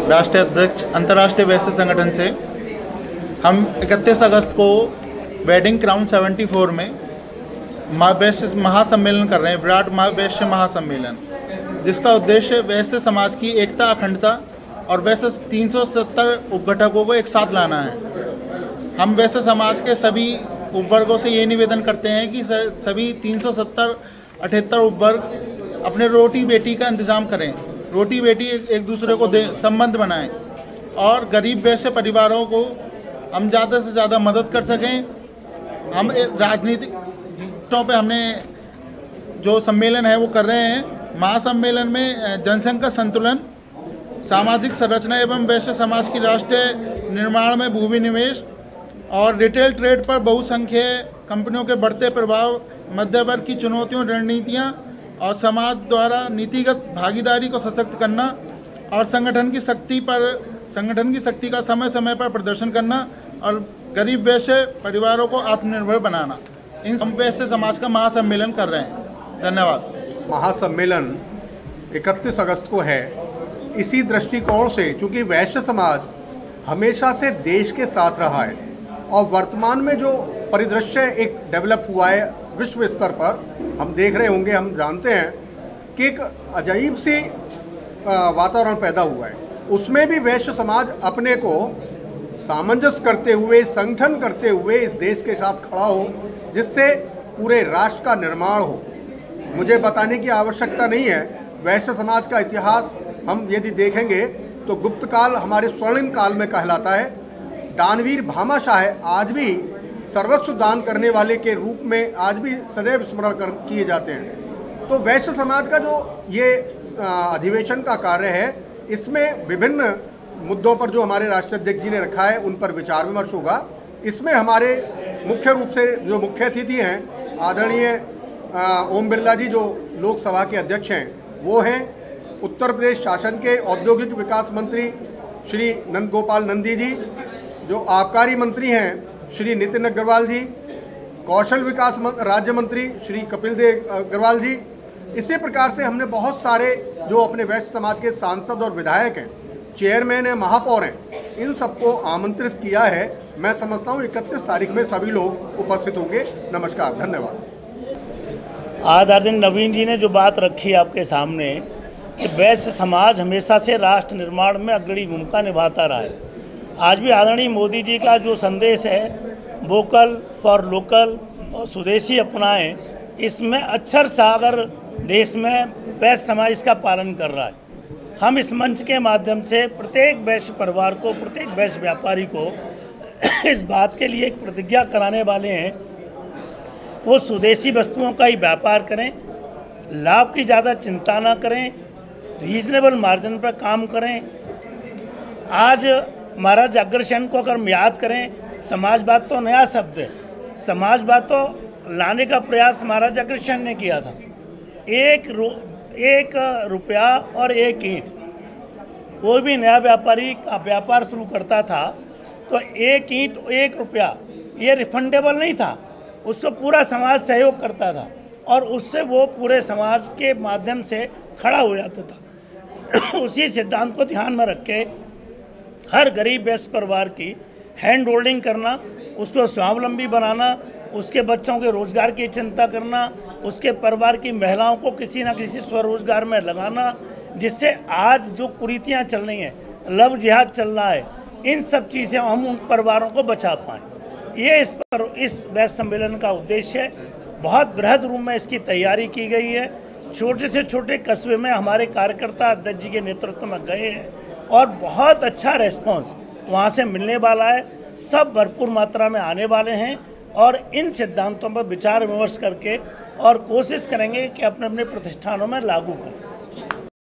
राष्ट्रीय अध्यक्ष अंतर्राष्ट्रीय वैश्य संगठन से हम 31 अगस्त को वेडिंग क्राउन 74 में वैश्य महासम्मेलन कर रहे हैं, विराट वैश्य महासम्मेलन, जिसका उद्देश्य वैश्य समाज की एकता, अखंडता और वैश्य 370 उपघटकों को एक साथ लाना है। हम वैश्य समाज के सभी उपवर्गों से ये निवेदन करते हैं कि सभी 378 उपवर्ग अपने रोटी बेटी का इंतज़ाम करें, रोटी बेटी एक दूसरे को संबंध बनाएं और गरीब वैश्य परिवारों को हम ज़्यादा से ज़्यादा मदद कर सकें। हम राजनीतिक पे हमने जो सम्मेलन है वो कर रहे हैं। महासम्मेलन में जनसंख्या संतुलन, सामाजिक संरचना एवं वैश्य समाज की राष्ट्रीय निर्माण में भूमि निवेश और रिटेल ट्रेड पर बहुसंख्यक कंपनियों के बढ़ते प्रभाव, मध्य वर्ग की चुनौतियों, रणनीतियाँ और समाज द्वारा नीतिगत भागीदारी को सशक्त करना और संगठन की शक्ति का समय समय पर प्रदर्शन करना और गरीब वैश्य परिवारों को आत्मनिर्भर बनाना, इन वैश्य समाज का महासम्मेलन कर रहे हैं। धन्यवाद। महासम्मेलन 31 अगस्त को है। इसी दृष्टिकोण से, चूँकि वैश्य समाज हमेशा से देश के साथ रहा है और वर्तमान में जो परिदृश्य एक डेवलप हुआ है विश्व स्तर पर, हम देख रहे होंगे, हम जानते हैं कि एक अजीब सी वातावरण पैदा हुआ है। उसमें भी वैश्य समाज अपने को सामंजस्य करते हुए, संगठन करते हुए इस देश के साथ खड़ा हो, जिससे पूरे राष्ट्र का निर्माण हो। मुझे बताने की आवश्यकता नहीं है, वैश्य समाज का इतिहास हम यदि देखेंगे तो गुप्त काल हमारे स्वर्णिम काल में कहलाता है। दानवीर भामाशाह आज भी सर्वस्व दान करने वाले के रूप में आज भी सदैव स्मरण किए जाते हैं। तो वैश्य समाज का जो ये अधिवेशन का कार्य है, इसमें विभिन्न मुद्दों पर जो हमारे राष्ट्रीय अध्यक्ष जी ने रखा है उन पर विचार विमर्श होगा। इसमें हमारे मुख्य रूप से जो मुख्य अतिथि हैं, आदरणीय ओम बिरला जी जो लोकसभा के अध्यक्ष हैं, वो हैं उत्तर प्रदेश शासन के औद्योगिक विकास मंत्री श्री नंद गोपाल नंदी जी, जो आबकारी मंत्री हैं श्री नितिन अग्रवाल जी, कौशल विकास राज्य मंत्री श्री कपिल देव अग्रवाल जी। इसी प्रकार से हमने बहुत सारे जो अपने वैश्य समाज के सांसद और विधायक हैं, चेयरमैन हैं, महापौर हैं, इन सबको आमंत्रित किया है। मैं समझता हूँ 31 तारीख में सभी लोग उपस्थित होंगे। नमस्कार, धन्यवाद। आदरणीय नवीन जी ने जो बात रखी आपके सामने कि वैश्य समाज हमेशा से राष्ट्र निर्माण में अग्रणी भूमिका निभाता रहा है। आज भी आदरणीय मोदी जी का जो संदेश है, वोकल फॉर लोकल और स्वदेशी अपनाएं, इसमें अक्षर सागर देश में वैश्य समाज इसका पालन कर रहा है। हम इस मंच के माध्यम से प्रत्येक वैश्य परिवार को, प्रत्येक वैश्य व्यापारी को इस बात के लिए एक प्रतिज्ञा कराने वाले हैं, वो स्वदेशी वस्तुओं का ही व्यापार करें, लाभ की ज़्यादा चिंता ना करें, रीजनेबल मार्जिन पर काम करें। आज महाराज अग्रसेन को अगर हम याद करें, समाजवाद तो नया शब्द है, समाजवाद तो लाने का प्रयास महाराज अग्रसेन ने किया था। एक रुपया और एक ईंट, कोई भी नया व्यापारी का व्यापार शुरू करता था तो एक ईंट एक रुपया ये रिफंडेबल नहीं था, उसको पूरा समाज सहयोग करता था और उससे वो पूरे समाज के माध्यम से खड़ा हो जाता था। उसी सिद्धांत को ध्यान में रख के हर गरीब वैश्य परिवार की हैंड होल्डिंग करना, उसको स्वावलंबी बनाना, उसके बच्चों के रोजगार की चिंता करना, उसके परिवार की महिलाओं को किसी न किसी स्वरोजगार में लगाना, जिससे आज जो कुरीतियाँ चल रही हैं, लव जिहाद चल रहा है, इन सब चीज़ें हम उन परिवारों को बचा पाएँ। ये इस वैश्य सम्मेलन का उद्देश्य है। बहुत बृहद रूप में इसकी तैयारी की गई है। छोटे से छोटे कस्बे में हमारे कार्यकर्ता अध्यक्ष जी के नेतृत्व में गए हैं और बहुत अच्छा रेस्पॉन्स वहाँ से मिलने वाला है। सब भरपूर मात्रा में आने वाले हैं और इन सिद्धांतों पर विचार विमर्श करके और कोशिश करेंगे कि अपने अपने प्रतिष्ठानों में लागू करें।